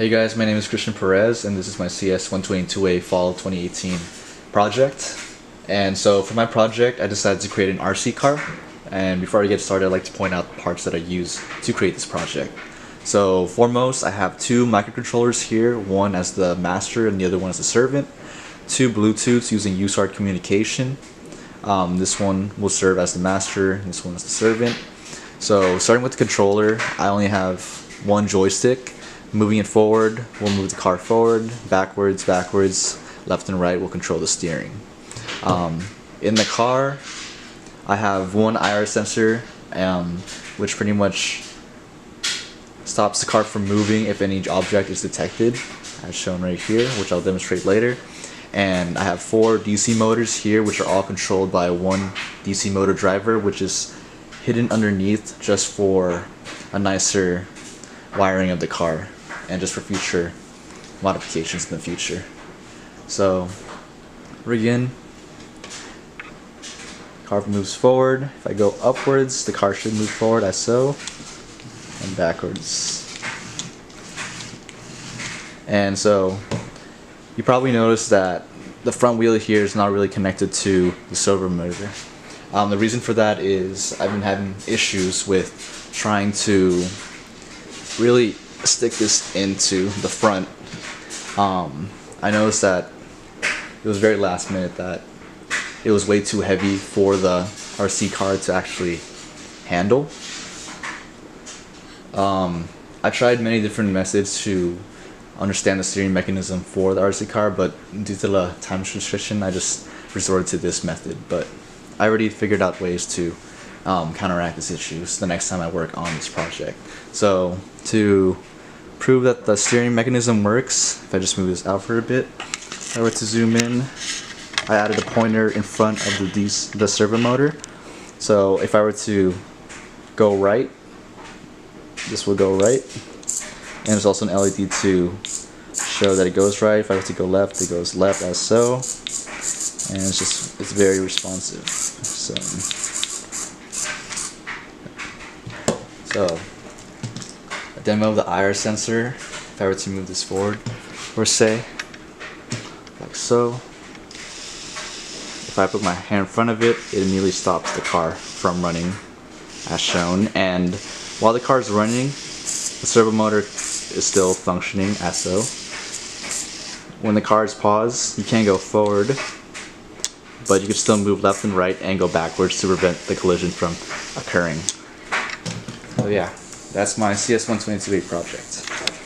Hey guys, my name is Christian Perez and this is my CS122A Fall 2018 project. And so for my project I decided to create an RC car, and before I get started I'd like to point out the parts that I use to create this project. So foremost, I have two microcontrollers here, one as the master and the other one as the servant, two Bluetooths using USART communication. This one will serve as the master and this one as the servant. So starting with the controller, I only have one joystick. Moving it forward will move the car forward, backwards, left and right will control the steering. In the car, I have one IR sensor, which pretty much stops the car from moving if any object is detected, as shown right here, which I'll demonstrate later. And I have four DC motors here, which are all controlled by one DC motor driver, which is hidden underneath just for a nicer wiring of the car and just for future modifications in the future. So again, car moves forward. If I go upwards, the car should move forward as so, and backwards. And so you probably noticed that the front wheel here is not really connected to the servo motor. The reason for that is I've been having issues with trying to really stick this into the front. I noticed that it was very last minute that it was way too heavy for the RC car to actually handle. I tried many different methods to understand the steering mechanism for the RC car, but due to the time restriction I just resorted to this method. But I already figured out ways to counteract these issues the next time I work on this project. So to prove that the steering mechanism works, if I just move this out for a bit, if I were to zoom in, I added a pointer in front of the servo motor. So if I were to go right, this will go right, and there's also an LED to show that it goes right. If I were to go left, it goes left as so, and it's very responsive. So a demo of the IR sensor, if I were to move this forward, or say, like so. If I put my hand in front of it, it immediately stops the car from running, as shown. And while the car is running, the servo motor is still functioning, as so. When the car is paused, you can't go forward, but you can still move left and right and go backwards to prevent the collision from occurring. So yeah, that's my CS122A project.